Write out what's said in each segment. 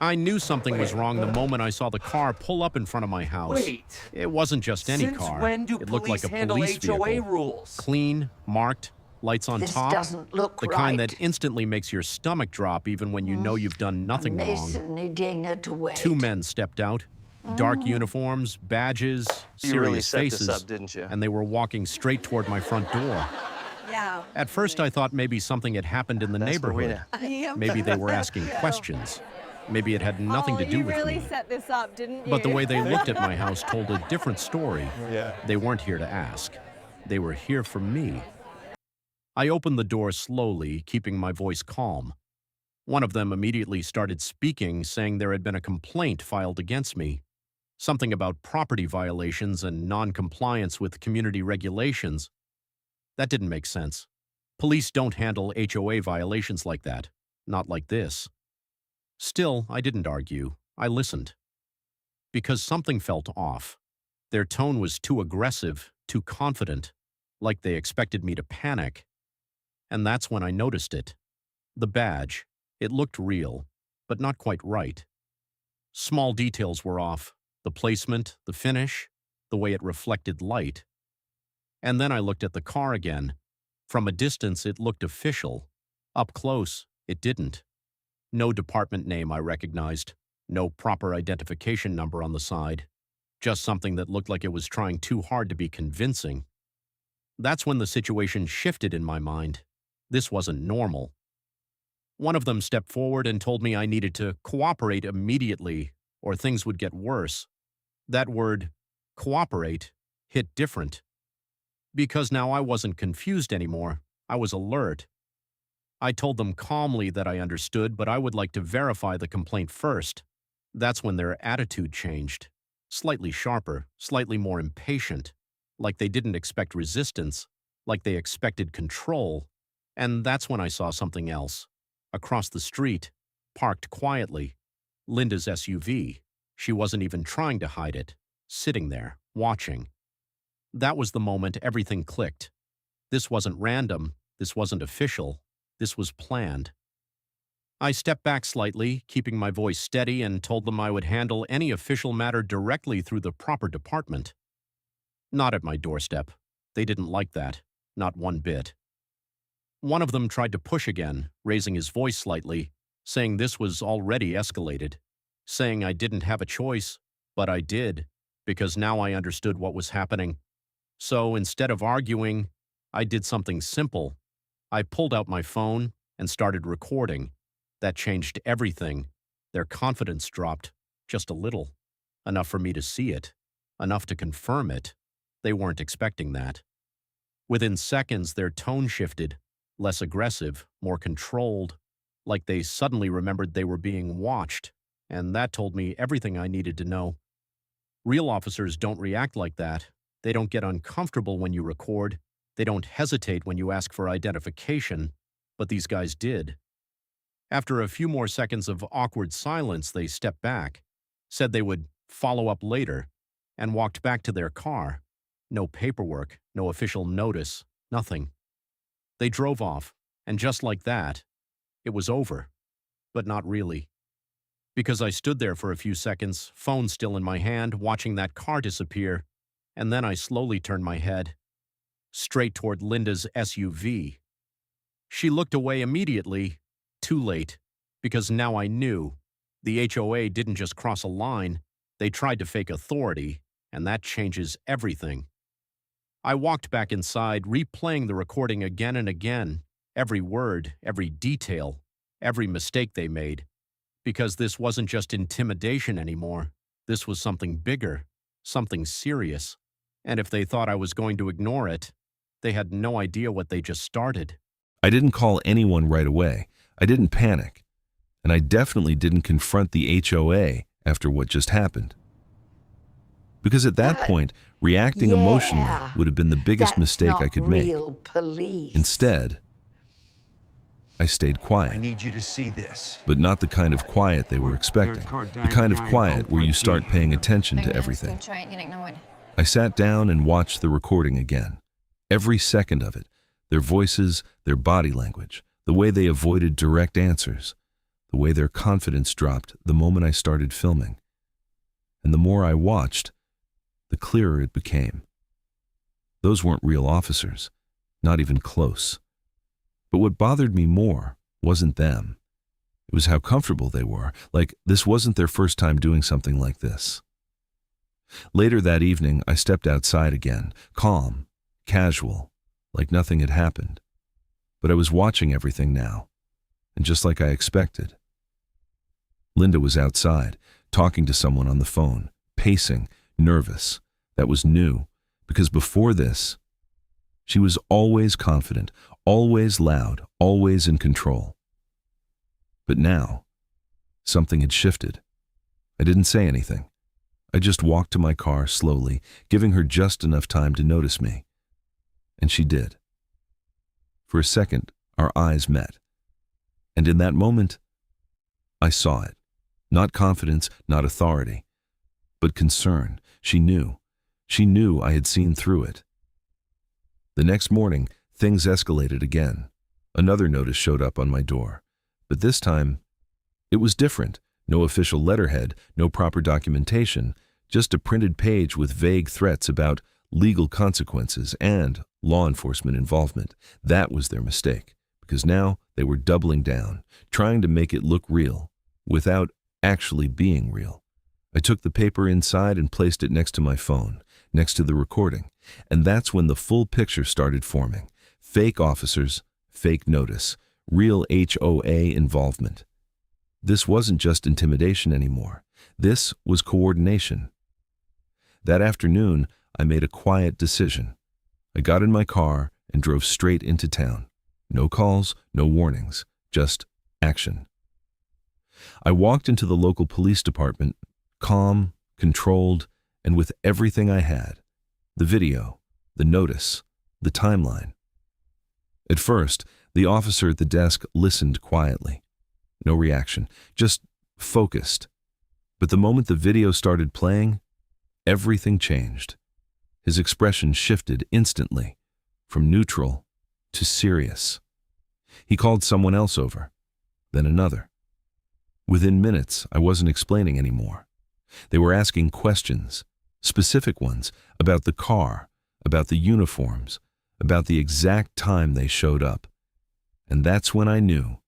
I knew something was wrong the moment I saw the car pull up in front of my house. Wait. It wasn't just any Since car. when do It looked like police a handle police HOA vehicle. rules? Clean, marked, lights on This top. doesn't look The right. kind that instantly makes your stomach drop even when you know you've done nothing wrong. Mason needing it to wait. Two men stepped out. Dark uniforms, badges, You really serious set faces. this up, didn't you? And they were walking straight toward my front door. Yeah. At first, I thought maybe something had happened in the That's neighborhood. Marina. Maybe they were asking questions. Maybe it had nothing to do you with really me. set this up, didn't you? But the way they looked at my house told a different story. Yeah. They weren't here to ask. They were here for me. I opened the door slowly, keeping my voice calm. One of them immediately started speaking, saying there had been a complaint filed against me. Something about property violations and non-compliance with community regulations. That didn't make sense. Police don't handle HOA violations like that. Not like this. Still, I didn't argue. I listened. Because something felt off. Their tone was too aggressive, too confident, like they expected me to panic. And that's when I noticed it. The badge. It looked real, but not quite right. Small details were off. The placement, the finish, the way it reflected light. And then I looked at the car again. From a distance, it looked official. Up close, it didn't. No department name I recognized. No proper identification number on the side. Just something that looked like it was trying too hard to be convincing. That's when the situation shifted in my mind. This wasn't normal. One of them stepped forward and told me I needed to cooperate immediately, or things would get worse. That word, cooperate, hit different. Because now I wasn't confused anymore. I was alert. I told them calmly that I understood, but I would like to verify the complaint first. That's when their attitude changed. Slightly sharper, slightly more impatient. Like they didn't expect resistance. Like they expected control. And that's when I saw something else. Across the street, parked quietly, Linda's SUV. She wasn't even trying to hide it. Sitting there, watching. That was the moment everything clicked. This wasn't random. This wasn't official. This was planned. I stepped back slightly, keeping my voice steady, and told them I would handle any official matter directly through the proper department. Not at my doorstep. They didn't like that. Not one bit. One of them tried to push again, raising his voice slightly, saying this was already escalated, saying I didn't have a choice, but I did, because now I understood what was happening. So instead of arguing, I did something simple. I pulled out my phone and started recording. That changed everything. Their confidence dropped, just a little. Enough for me to see it. Enough to confirm it. They weren't expecting that. Within seconds, their tone shifted. Less aggressive, more controlled. Like they suddenly remembered they were being watched. And that told me everything I needed to know. Real officers don't react like that. They don't get uncomfortable when you record. They don't hesitate when you ask for identification. But these guys did. After a few more seconds of awkward silence, they stepped back, said they would follow up later, and walked back to their car. No paperwork, no official notice, nothing. They drove off, and just like that, it was over. But not really. Because I stood there for a few seconds, phone still in my hand, watching that car disappear, and then I slowly turned my head, straight toward Linda's SUV. She looked away immediately. Too late, because now I knew. The HOA didn't just cross a line, they tried to fake authority, and that changes everything. I walked back inside, replaying the recording again and again, every word, every detail, every mistake they made. Because this wasn't just intimidation anymore. This was something bigger, something serious. And if they thought I was going to ignore it, they had no idea what they just started. I didn't call anyone right away. I didn't panic. And I definitely didn't confront the HOA after what just happened. Because at that point, reacting emotionally would have been the biggest mistake I could make. Police. Instead, I stayed quiet. I need you to see this. But not the kind of quiet they were expecting. The kind of quiet where you start paying attention to everything. I sat down and watched the recording again. Every second of it, their voices, their body language, the way they avoided direct answers. the way their confidence dropped the moment I started filming. And the more I watched, the clearer it became. Those weren't real officers, not even close. But what bothered me more wasn't them. It was how comfortable they were, like this wasn't their first time doing something like this. Later that evening, I stepped outside again, calm, casual, like nothing had happened. But I was watching everything now, and just like I expected. Linda was outside, talking to someone on the phone, pacing, nervous. That was new, because before this, she was always confident, always loud, always in control. But now, something had shifted. I didn't say anything. I just walked to my car slowly, giving her just enough time to notice me. And she did. For a second, our eyes met. And in that moment, I saw it. Not confidence, not authority, but concern. She knew. She knew I had seen through it. The next morning, things escalated again. Another notice showed up on my door. But this time, it was different. No official letterhead, no proper documentation, just a printed page with vague threats about legal consequences and law enforcement involvement. That was their mistake, because now they were doubling down, trying to make it look real, without actually being real. I took the paper inside and placed it next to my phone, next to the recording, and that's when the full picture started forming. Fake officers, fake notice, real HOA involvement. This wasn't just intimidation anymore. This was coordination. That afternoon, I made a quiet decision. I got in my car and drove straight into town. No calls, no warnings, just action. I walked into the local police department, calm, controlled, and with everything I had. The video, the notice, the timeline. At first, the officer at the desk listened quietly. No reaction, just focused. But the moment the video started playing, everything changed. His expression shifted instantly, from neutral to serious. He called someone else over, then another. Within minutes, I wasn't explaining anymore. They were asking questions, specific ones, about the car, about the uniforms, about the exact time they showed up. And that's when I knew.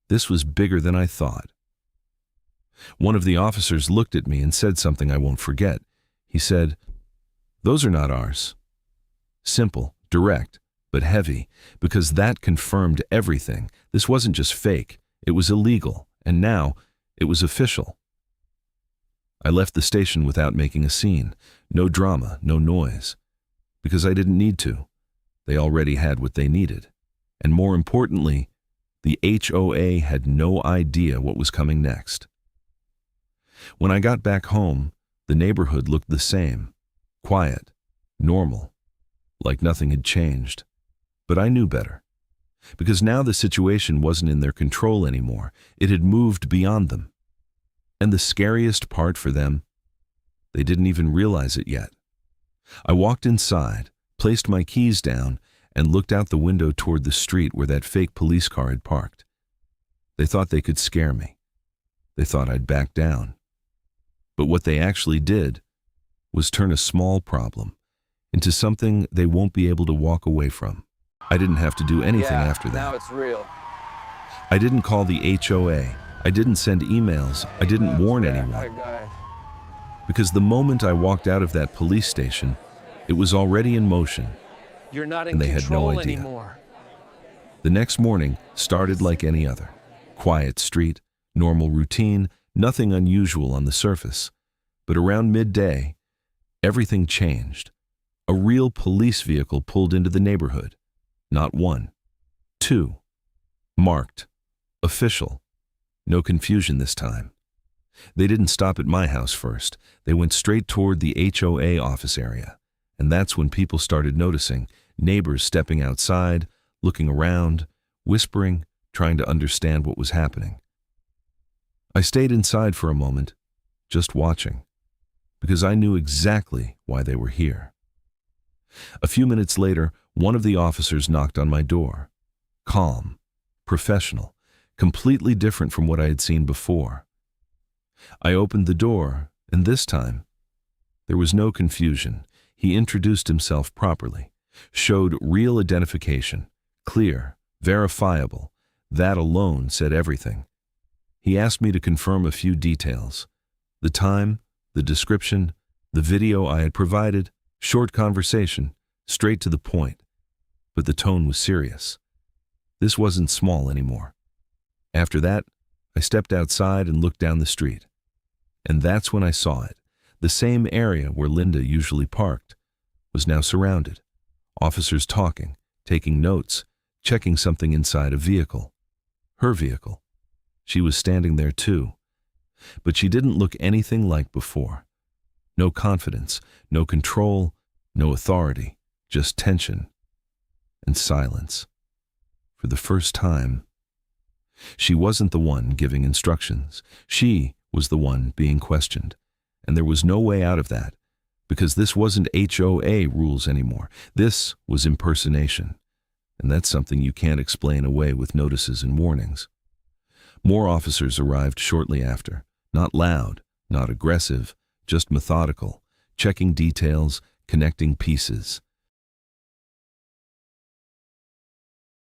This was bigger than I thought. One of the officers looked at me and said something I won't forget. He said, "Those are not ours." Simple, direct, but heavy, because that confirmed everything. This wasn't just fake, it was illegal, and now it was official. I left the station without making a scene. No drama, no noise. Because I didn't need to. They already had what they needed. And more importantly, the HOA had no idea what was coming next. When I got back home, the neighborhood looked the same. Quiet, normal, like nothing had changed. But I knew better. Because now the situation wasn't in their control anymore. It had moved beyond them. And the scariest part for them, they didn't even realize it yet. I walked inside, placed my keys down, and looked out the window toward the street where that fake police car had parked. They thought they could scare me. They thought I'd back down. But what they actually did was turn a small problem into something they won't be able to walk away from. I didn't have to do anything after that. Now it's real. I didn't call the HOA. I didn't send emails. I didn't warn anyone. Because the moment I walked out of that police station, it was already in motion. You're not in And they had no control idea. anymore. The next morning started like any other. Quiet street, normal routine, nothing unusual on the surface. But around midday, everything changed. A real police vehicle pulled into the neighborhood. Not one, two. Marked. Official. No confusion this time. They didn't stop at my house first. They went straight toward the HOA office area. And that's when people started noticing. Neighbors stepping outside, looking around, whispering, trying to understand what was happening. I stayed inside for a moment, just watching, because I knew exactly why they were here. A few minutes later, one of the officers knocked on my door. Calm, professional, completely different from what I had seen before. I opened the door, and this time, there was no confusion. He introduced himself properly, showed real identification, clear, verifiable. That alone said everything. He asked me to confirm a few details. The time, the description, the video I had provided, short conversation, straight to the point. But the tone was serious. This wasn't small anymore. After that, I stepped outside and looked down the street. And that's when I saw it. The same area where Linda usually parked was now surrounded. Officers talking, taking notes, checking something inside a vehicle. Her vehicle. She was standing there too. But she didn't look anything like before. No confidence, no control, no authority, just tension and silence. For the first time, she wasn't the one giving instructions. She was the one being questioned. And there was no way out of that, because this wasn't HOA rules anymore. This was impersonation. And that's something you can't explain away with notices and warnings. More officers arrived shortly after, not loud, not aggressive, just methodical, checking details, connecting pieces.